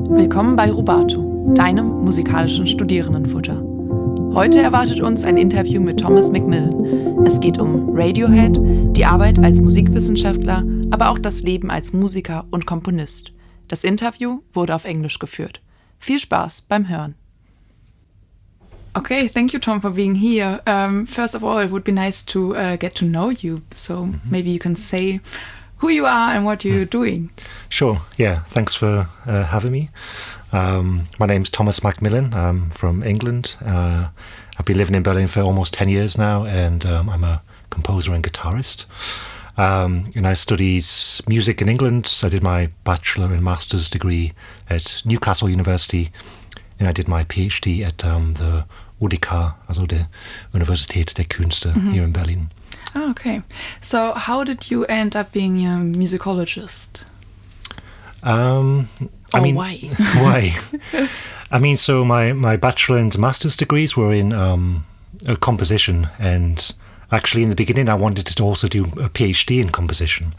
Willkommen bei Rubato, deinem musikalischen Studierendenfutter. Heute erwartet uns ein Interview mit Thomas McMillan. Es geht um Radiohead, die Arbeit als Musikwissenschaftler, aber auch das Leben als Musiker und Komponist. Das Interview wurde auf Englisch geführt. Viel Spaß beim Hören. Okay, thank you, Tom, for being here. First of all, it would be nice to get to know you. So maybe you can say who you are and what you're doing. Sure, yeah. Thanks for having me. My name's Thomas McMillan. I'm from England. I've been living in Berlin for almost 10 years now, and I'm a composer and guitarist. And I studied music in England. I did my bachelor and master's degree at Newcastle University, and I did my PhD at the UDK, also the Universität der Künste here in Berlin. Oh, okay. So how did you end up being a musicologist? Why? Why? I mean, so my bachelor and master's degrees were in composition, and actually in the beginning I wanted to also do a PhD in composition,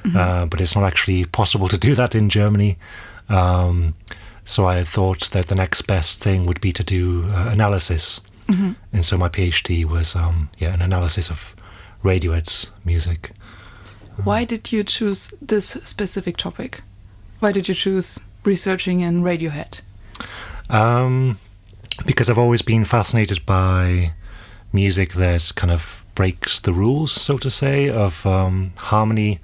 but it's not actually possible to do that in Germany. So I thought that the next best thing would be to do analysis. And so my PhD was an analysis of Radiohead's music. Why did you choose this specific topic? Why did you choose researching in Radiohead? Because I've always been fascinated by music that kind of breaks the rules, so to say, of harmony,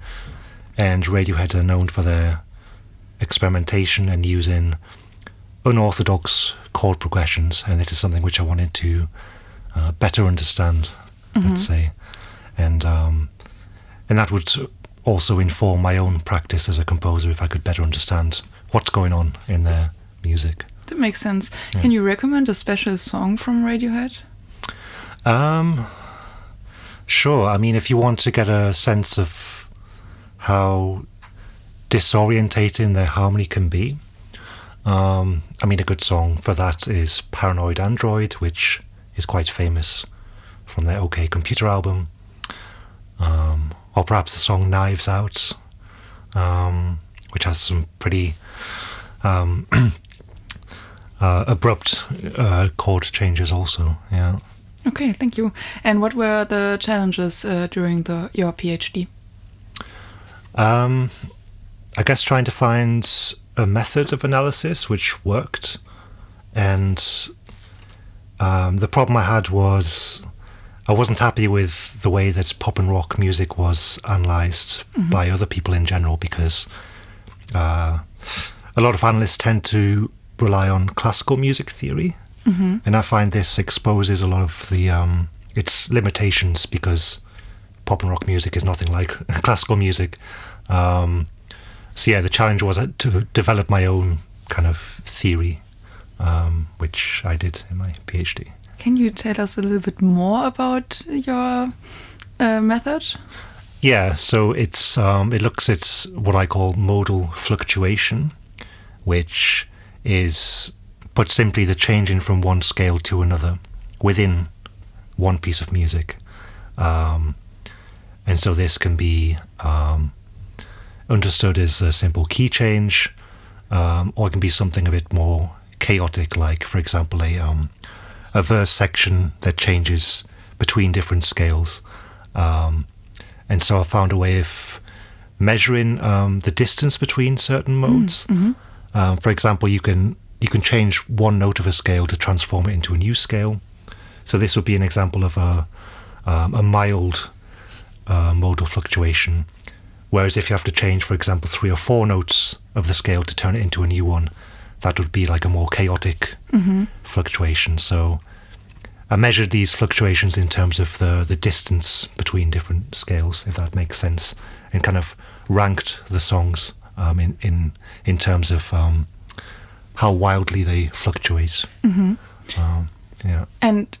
and Radiohead are known for their experimentation and using unorthodox chord progressions, and this is something which I wanted to better understand, let's say, and that would also inform my own practice as a composer if I could better understand what's going on in their music. That makes sense. Yeah. Can you recommend a special song from Radiohead? Sure. I mean, if you want to get a sense of how disorientating their harmony can be, I mean, a good song for that is Paranoid Android, which is quite famous from their OK Computer album. Or perhaps the song Knives Out, which has some pretty abrupt chord changes also, yeah. Okay, thank you. And what were the challenges during your PhD? I guess trying to find a method of analysis which worked, and the problem I had was I wasn't happy with the way that pop and rock music was analysed by other people in general, because a lot of analysts tend to rely on classical music theory, and I find this exposes a lot of the its limitations, because pop and rock music is nothing like classical music. So yeah, the challenge was to develop my own kind of theory, which I did in my PhD. Can you tell us a little bit more about your method? Yeah, so it looks at what I call modal fluctuation, which is, put simply, the changing from one scale to another within one piece of music. And so this can be understood as a simple key change, or it can be something a bit more chaotic, like, for example, a verse section that changes between different scales. And so I found a way of measuring the distance between certain modes. For example, you can change one note of a scale to transform it into a new scale. So this would be an example of a mild modal fluctuation. Whereas if you have to change, for example, 3 or 4 notes of the scale to turn it into a new one, that would be like a more chaotic fluctuation. So I measured these fluctuations in terms of the distance between different scales, if that makes sense, and kind of ranked the songs in terms of how wildly they fluctuate. Yeah. And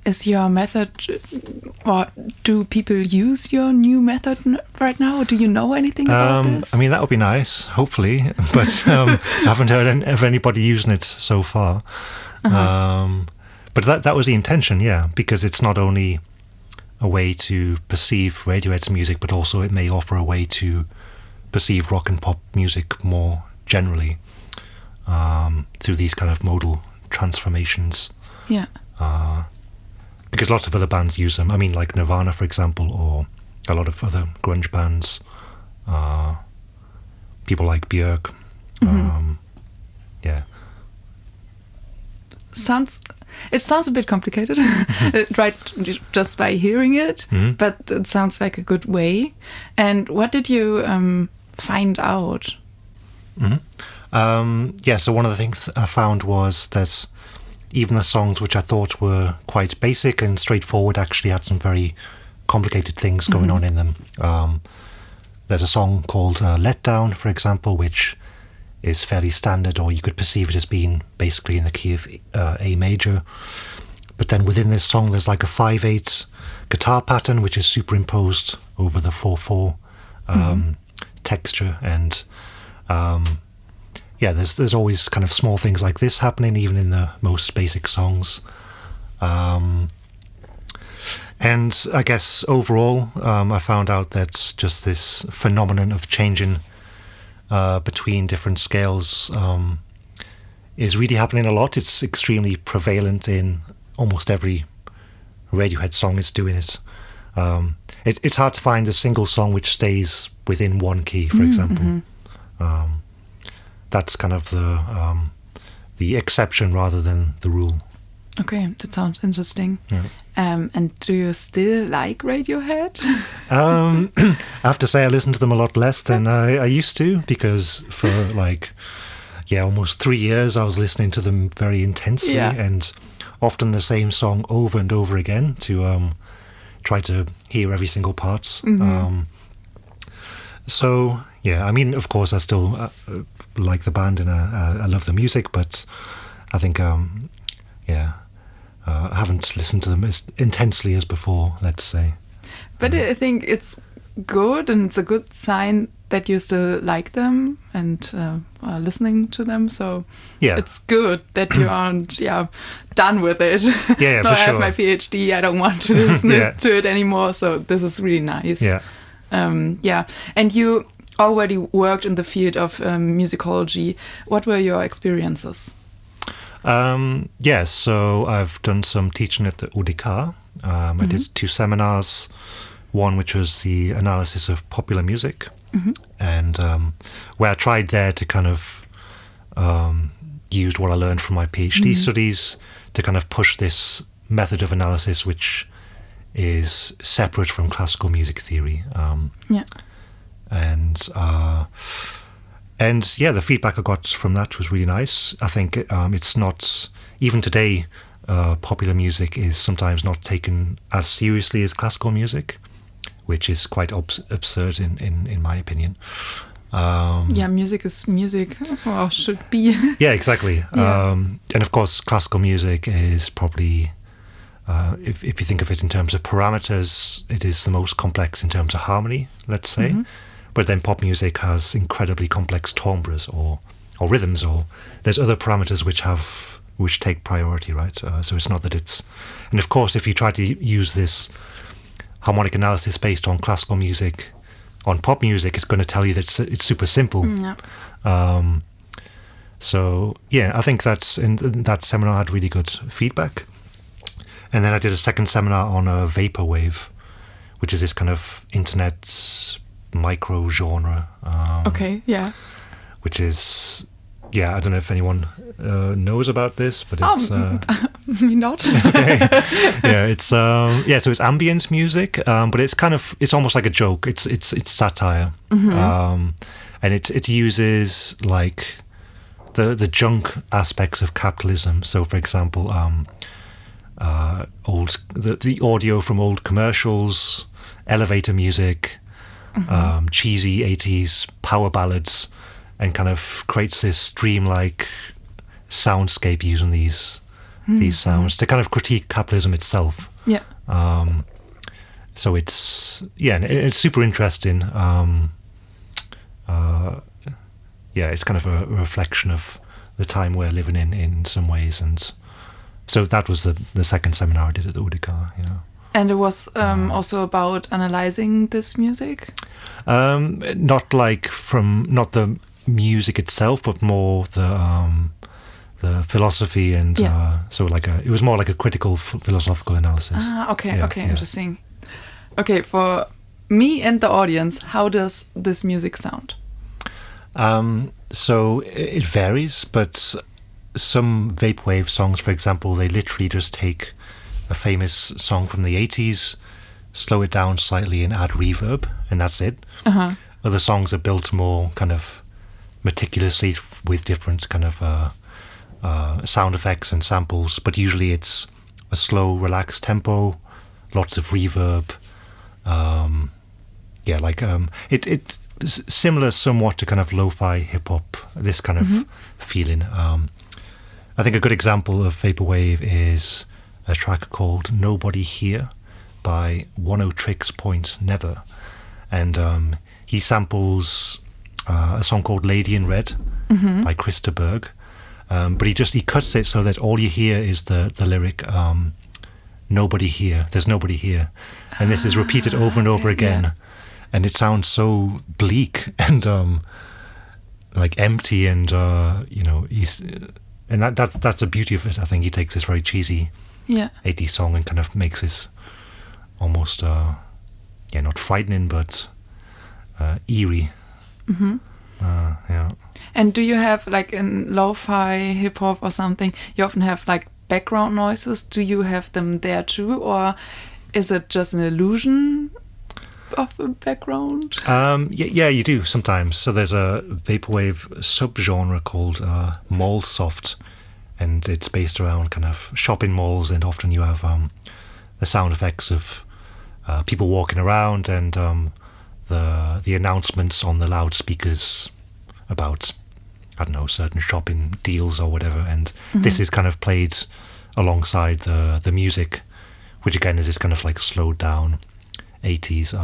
is your method, or do people use your new method right now? Do you know anything about this? I mean, that would be nice, hopefully, but I haven't heard of anybody using it so far. But that was the intention, yeah, because it's not only a way to perceive Radiohead's music, but also it may offer a way to perceive rock and pop music more generally. through these kind of modal transformations. Yeah. Because lots of other bands use them. I mean, like Nirvana, for example, or a lot of other grunge bands. People like Björk. Yeah. It sounds a bit complicated, right? Just by hearing it, but it sounds like a good way. And what did you find out? So one of the things I found was that even the songs which I thought were quite basic and straightforward actually had some very complicated things going on in them. There's a song called Let Down, for example, which is fairly standard, or you could perceive it as being basically in the key of A major. But then within this song, there's like a 5/8 guitar pattern, which is superimposed over the 4/4 texture. And there's always kind of small things like this happening, even in the most basic songs. And I guess overall, I found out that just this phenomenon of changing between different scales is really happening a lot. It's extremely prevalent in almost every Radiohead song is doing it. It's hard to find a single song which stays within one key, for example. That's kind of the exception rather than the rule. Okay, that sounds interesting. Yeah. And do you still like Radiohead? I have to say I listen to them a lot less than I used to, because for almost 3 years I was listening to them very intensely and often the same song over and over again to try to hear every single part. I mean, of course I still like the band and I love the music, but I think I haven't listened to them as intensely as before, let's say. But I think it's good, and it's a good sign that you still like them and are listening to them. So it's good that you aren't done with it. Yeah, no, for I have sure. my PhD. I don't want to listen to it anymore. So this is really nice. Yeah. And you already worked in the field of musicology. What were your experiences? So I've done some teaching at the UDK. I did 2 seminars, one which was the analysis of popular music, and where I tried there to kind of use what I learned from my PhD studies to kind of push this method of analysis which is separate from classical music theory. And the feedback I got from that was really nice. I think it's not, even today, popular music is sometimes not taken as seriously as classical music, which is quite absurd in my opinion. Music is music, or should be. Yeah, exactly. And of course, classical music is probably, if you think of it in terms of parameters, it is the most complex in terms of harmony, let's say. But then pop music has incredibly complex timbres or rhythms, or there's other parameters which take priority, right? So it's not that it's... And of course, if you try to use this harmonic analysis based on classical music on pop music, it's going to tell you that it's super simple. I think that seminar had really good feedback. And then I did a second seminar on Vaporwave, which is this kind of internet micro genre. Which is, I don't know if anyone knows about this, but it's... me not. Okay. So it's ambient music, but it's almost like a joke. It's satire. And it uses like the junk aspects of capitalism. So for example, the audio from old commercials, elevator music, cheesy 80s power ballads, and kind of creates this dreamlike soundscape using these sounds to kind of critique capitalism itself. So it's super interesting. It's kind of a reflection of the time we're living in some ways, and so that was the second seminar I did at the UDK. And it was also about analyzing this music? Not the music itself, but more the philosophy and it was more like a critical philosophical analysis. Okay, interesting. Okay, for me and the audience, how does this music sound? So it varies, but some Vaporwave songs, for example, they literally just take a famous song from the 80s, slow it down slightly and add reverb, and that's it. Other songs are built more kind of meticulously with different kind of sound effects and samples, but usually it's a slow, relaxed tempo, lots of reverb. It's similar somewhat to kind of lo-fi hip-hop, this kind of feeling. I think a good example of Vaporwave is a track called Nobody Here by One-O-Tricks Point Never. And he samples a song called Lady in Red by Krista Berg. But he cuts it so that all you hear is the lyric, nobody here, there's nobody here. And this is repeated over and over again. Yeah. And it sounds so bleak and like empty and, and that's the beauty of it. I think he takes this very cheesy 80s song and kind of makes this almost, not frightening, but eerie. And do you have, like in lo-fi hip-hop or something, you often have like background noises? Do you have them there too, or is it just an illusion of a background? Yeah, you do sometimes. So there's a Vaporwave subgenre called mall soft, and it's based around kind of shopping malls, and often you have the sound effects of people walking around and the announcements on the loudspeakers about, I don't know, certain shopping deals or whatever, and this is kind of played alongside the music, which again is this kind of like slowed down 80s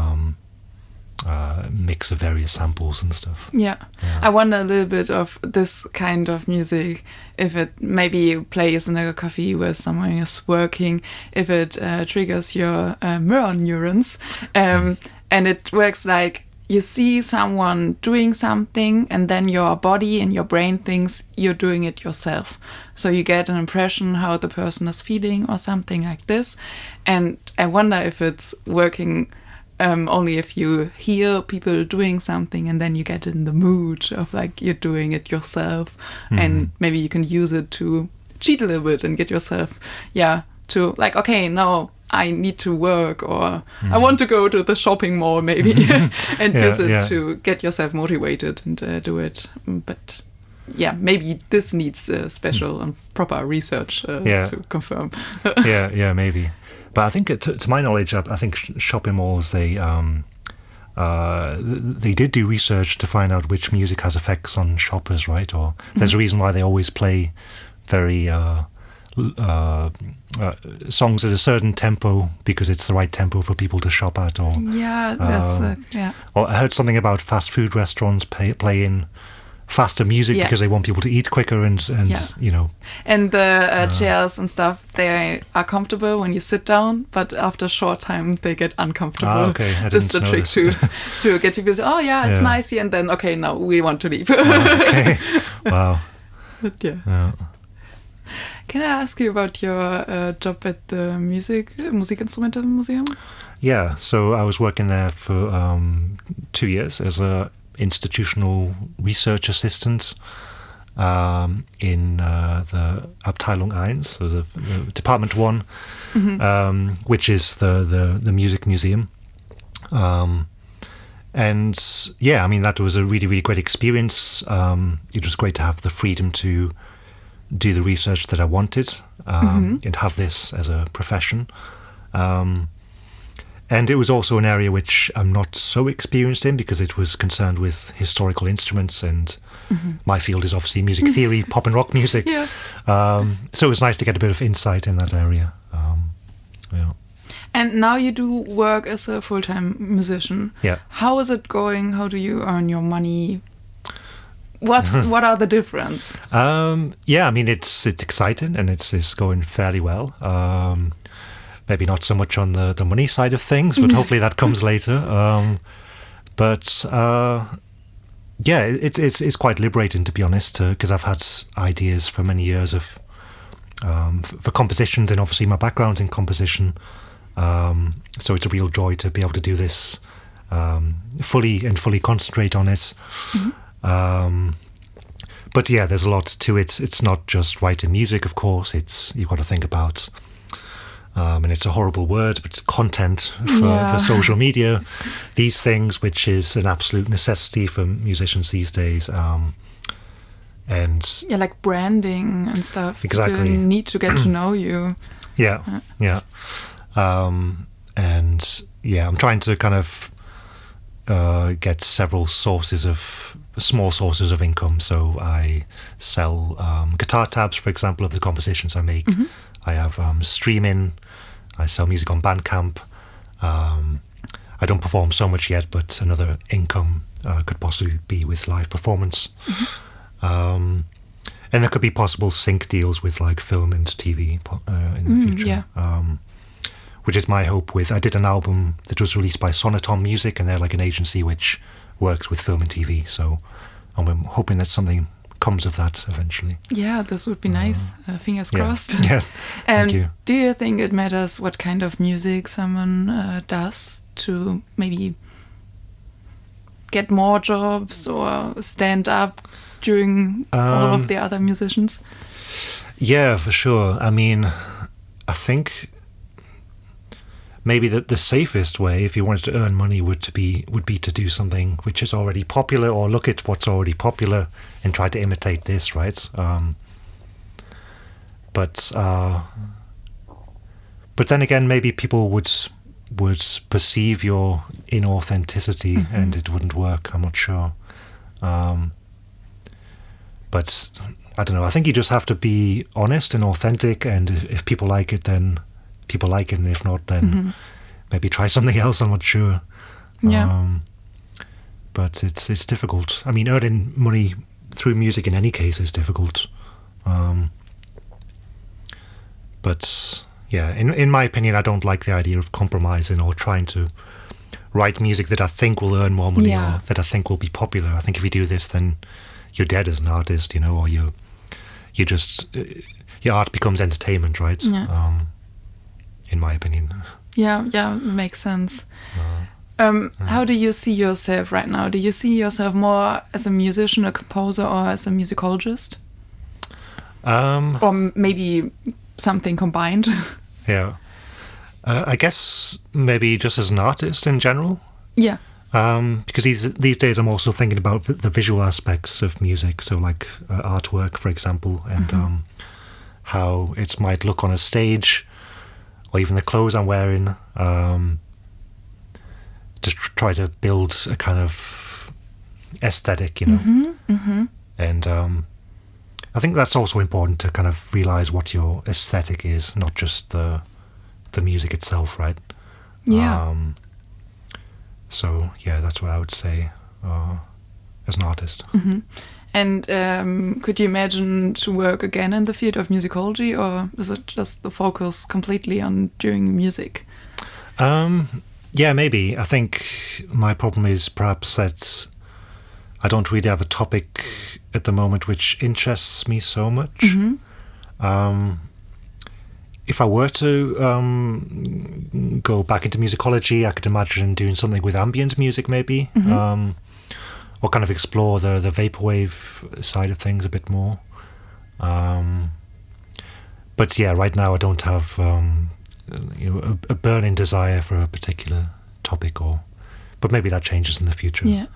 mix of various samples and stuff. Yeah. I wonder a little bit of this kind of music, if it maybe plays in a cafe where someone is working, if it triggers your mirror neurons, and it works like you see someone doing something and then your body and your brain thinks you're doing it yourself. So you get an impression how the person is feeling or something like this. And I wonder if it's working only if you hear people doing something and then you get in the mood of like you're doing it yourself. And maybe you can use it to cheat a little bit and get yourself, to like, okay, now I need to work, or I want to go to the shopping mall maybe and use it to get yourself motivated and do it. But maybe this needs special and proper research to confirm. Maybe. But I think to my knowledge, I think shopping malls, they did do research to find out which music has effects on shoppers, right? Or there's a reason why they always play very songs at a certain tempo because it's the right tempo for people to shop at. Or Or I heard something about fast food restaurants playing faster music because they want people to eat quicker and And the chairs and stuff, they are comfortable when you sit down, but after a short time they get uncomfortable. Okay, I this is the didn't trick to get people to say, it's nice here, and then okay, now we want to leave. Okay, wow. But can I ask you about your job at the Musikinstrumente Museum? Yeah, so I was working there for 2 years as a institutional research assistant in the Abteilung 1, so the Department 1, which is the music museum. And I mean, that was a really, really great experience. It was great to have the freedom to do the research that I wanted and have this as a profession. And it was also an area which I'm not so experienced in because it was concerned with historical instruments, and my field is obviously music theory, pop and rock music. So it was nice to get a bit of insight in that area. And now you do work as a full-time musician. Yeah. How is it going? How do you earn your money? What are the difference? I mean, it's exciting and it's going fairly well. Maybe not so much on the money side of things, but hopefully that comes later. it's quite liberating, to be honest, because I've had ideas for many years of for compositions, and obviously my background in composition. So it's a real joy to be able to do this fully concentrate on it. But yeah, there's a lot to it. It's not just writing music, of course. You've got to think about, and it's a horrible word, but content for social media, these things, which is an absolute necessity for musicians these days. And like branding and stuff. Exactly. People need to get to know you. And I'm trying to kind of get several small sources of income. So I sell guitar tabs, for example, of the compositions I make. I have streaming. I sell music on Bandcamp. I don't perform so much yet, but another income could possibly be with live performance. And there could be possible sync deals with like film and TV in the future. Which is my hope with... I did an album that was released by Sonatom Music, and they're like an agency which works with film and TV. So I'm hoping that something comes of that eventually. Yeah, this would be nice. Fingers crossed. Yeah, thank you. Do you think it matters what kind of music someone does to maybe get more jobs or stand up during all of the other musicians? Yeah, for sure. I mean, I think maybe the safest way, if you wanted to earn money, would be to do something which is already popular, or look at what's already popular and try to imitate this, right? But then again, maybe people would perceive your inauthenticity, and it wouldn't work. I'm not sure. But I don't know. I think you just have to be honest and authentic, and if people like it, then people like it, and if not, then maybe try something else. I'm not sure. But it's difficult. I mean, earning money through music in any case is difficult. But yeah, in my opinion, I don't like the idea of compromising or trying to write music that I think will earn more money or that I think will be popular. I think if you do this, then you're dead as an artist, or you just your art becomes entertainment, right? In my opinion. Yeah, makes sense. How do you see yourself right now? Do you see yourself more as a musician, a composer, or as a musicologist? Or maybe something combined? Yeah. I guess maybe just as an artist in general. Yeah. Because these days I'm also thinking about the visual aspects of music, so like artwork, for example, and how it might look on a stage, or even the clothes I'm wearing. Just try to build a kind of aesthetic, And I think that's also important to kind of realize what your aesthetic is, not just the music itself, right? Yeah. So yeah, that's what I would say as an artist. And could you imagine to work again in the field of musicology, or is it just the focus completely on doing music? Yeah, maybe. I think my problem is perhaps that I don't really have a topic at the moment which interests me so much. If I were to go back into musicology, I could imagine doing something with ambient music, maybe, or kind of explore the vaporwave side of things a bit more. But yeah, right now I don't have a burning desire for a particular topic, but maybe that changes in the future. Yeah.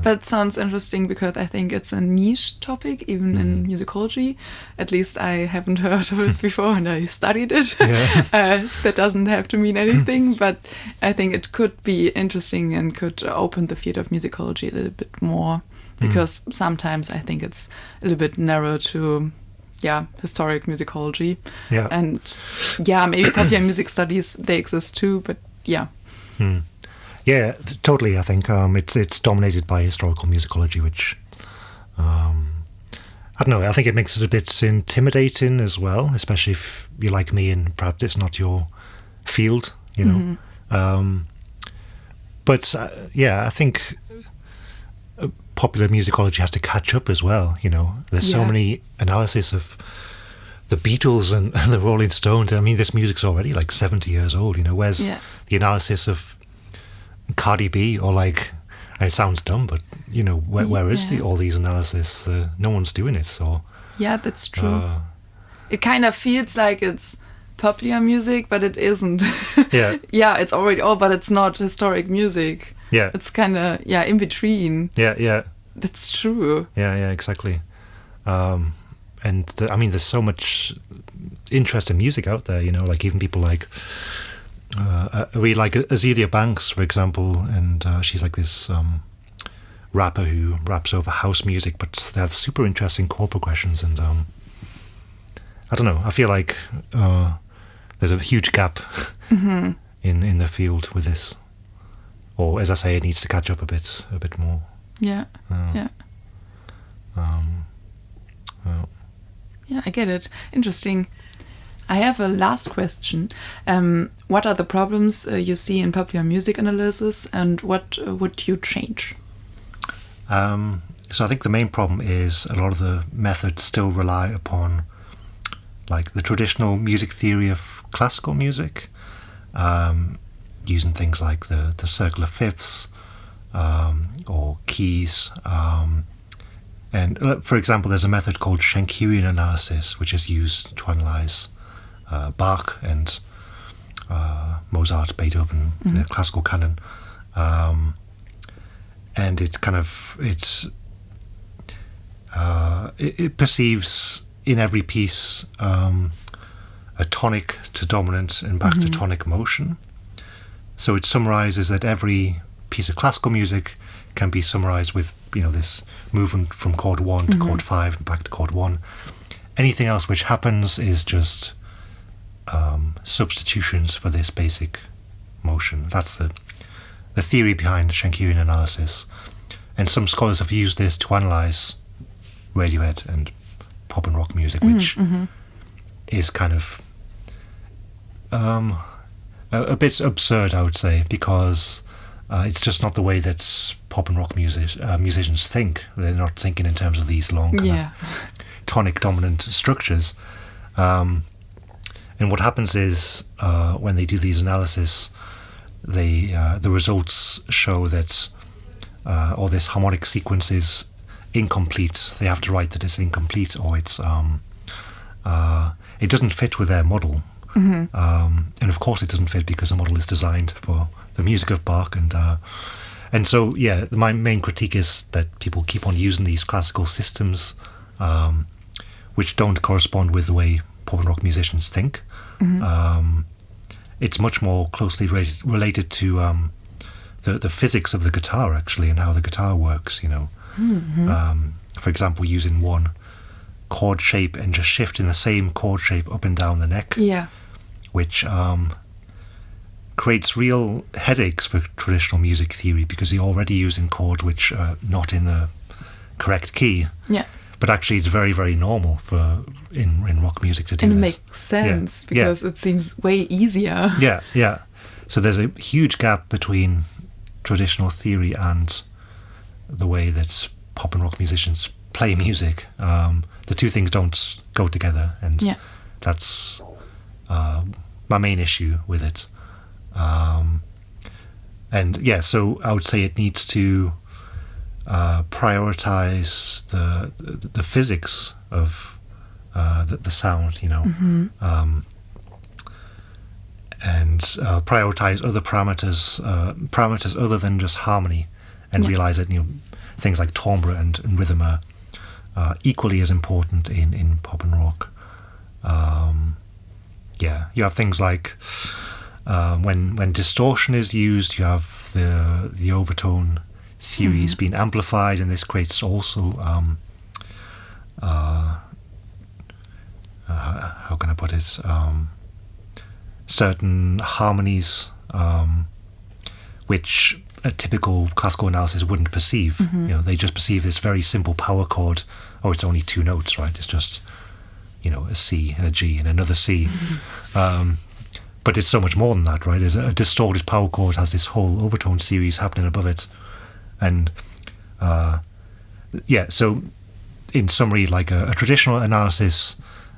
But it sounds interesting because I think it's a niche topic, even in musicology. At least I haven't heard of it before, and I studied it. That doesn't have to mean anything, but I think it could be interesting and could open the field of musicology a little bit more, because sometimes I think it's a little bit narrow to historic musicology. And maybe popular music studies, they exist too, but Yeah, totally. I think it's dominated by historical musicology, which I don't know. I think it makes it a bit intimidating as well, especially if you're like me and perhaps it's not your field, But I think popular musicology has to catch up as well. There's so many analysis of the Beatles and the Rolling Stones. I mean, this music's already like 70 years old. Where's the analysis of Cardi B or like? It sounds dumb, but where is all these analysis? No one's doing it. So yeah, that's true. It kind of feels like it's popular music, but it isn't. Yeah. Yeah, it's already old, but it's not historic music. Yeah. It's kind of, in between. Yeah. That's true. Yeah, exactly. And there's so much interesting music out there, like even people like, I really like Azealia Banks, for example, and she's like this rapper who raps over house music, but they have super interesting chord progressions, and I don't know, I feel like there's a huge gap in the field with this, or as I say, it needs to catch up a bit more. Yeah. Yeah, I get it. Interesting. I have a last question. What are the problems you see in popular music analysis, and what would you change? So I think the main problem is a lot of the methods still rely upon like the traditional music theory of classical music, using things like the circle of fifths or keys. And for example, there's a method called Schenkerian analysis, which is used to analyze Bach and Mozart, Beethoven, the classical canon. And it perceives in every piece a tonic to dominant and back to tonic motion. So it summarizes that every piece of classical music can be summarized with this movement from chord 1 to chord 5 and back to chord 1. Anything else which happens is just substitutions for this basic motion. That's the theory behind Schenkerian analysis. And some scholars have used this to analyze Radiohead and pop and rock music, which is kind of a bit absurd, I would say, because it's just not the way that pop and rock musicians think. They're not thinking in terms of these long tonic dominant structures. And what happens is when they do these analysis, the results show that all this harmonic sequence is incomplete. They have to write that it's incomplete, or it's it doesn't fit with their model. And of course it doesn't fit because the model is designed for the music of Bach, and so my main critique is that people keep on using these classical systems which don't correspond with the way pop and rock musicians think. It's much more closely related to the physics of the guitar, actually, and how the guitar works, for example, using one chord shape and just shifting the same chord shape up and down the neck, which creates real headaches for traditional music theory, because you're already using chords which are not in the correct key. But actually it's very, very normal in rock music to do this. And it makes sense, because it seems way easier. Yeah. So there's a huge gap between traditional theory and the way that pop and rock musicians play music. The two things don't go together, and that's my main issue with it. So I would say it needs to prioritize the physics of the sound, and prioritize other parameters other than just harmony, and realize that things like timbre and rhythm are equally as important in pop and rock. You have things like when distortion is used, you have the overtone series being amplified, and this creates also how can I put it, certain harmonies which a typical classical analysis wouldn't perceive. They just perceive this very simple power chord. Oh, it's only two notes, right? It's just a C and a G and another C. But it's so much more than that, right? A distorted power chord has this whole overtone series happening above it, and yeah, so in summary, like a traditional analysis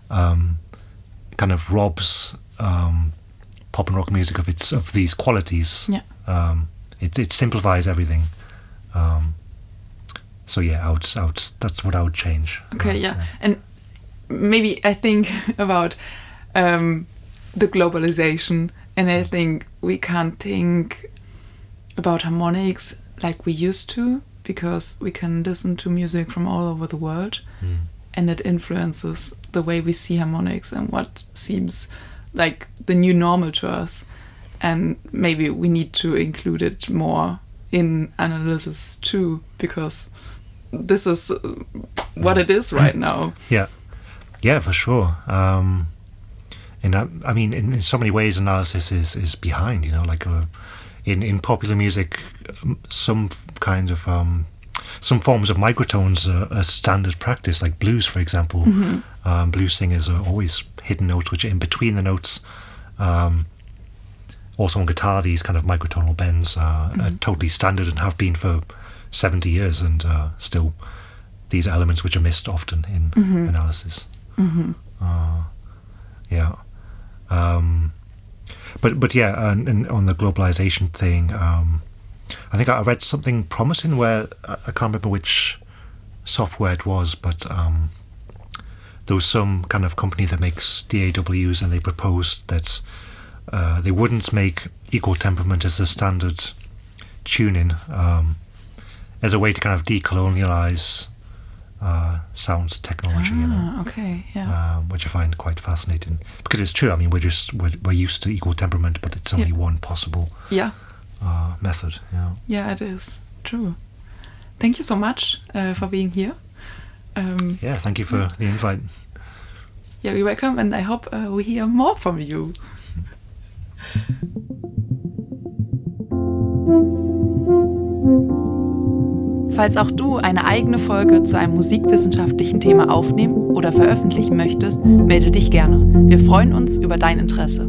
kind of robs pop and rock music of these qualities. Yeah. It simplifies everything. So yeah, that's what I would change. Okay, yeah. And maybe I think about the globalization, and I think we can't think about harmonics like we used to, because we can listen to music from all over the world, and it influences the way we see harmonics and what seems like the new normal to us. And maybe we need to include it more in analysis too, because this is what it is right now. Yeah, for sure. And I mean, in so many ways, analysis is behind. Like in popular music, some kind of some forms of microtones are standard practice, like blues, for example. Blues singers are always hidden notes which are in between the notes. Also on guitar, these kind of microtonal bends are totally standard and have been for 70 years, and still these are elements which are missed often in analysis. Yeah. But yeah, and on the globalization thing, I think I read something promising where I can't remember which software it was, but there was some kind of company that makes DAWs, and they proposed that they wouldn't make equal temperament as a standard tuning as a way to kind of decolonialize sound technology. Okay, yeah. Which I find quite fascinating, because it's true. I mean, we're used to equal temperament, but it's only one possible method. Yeah, it is true. Thank you so much for being here. Thank you for the invite. Yeah, you're welcome, and I hope we hear more from you. Falls auch du eine eigene Folge zu einem musikwissenschaftlichen Thema aufnehmen oder veröffentlichen möchtest, melde dich gerne. Wir freuen uns über dein Interesse.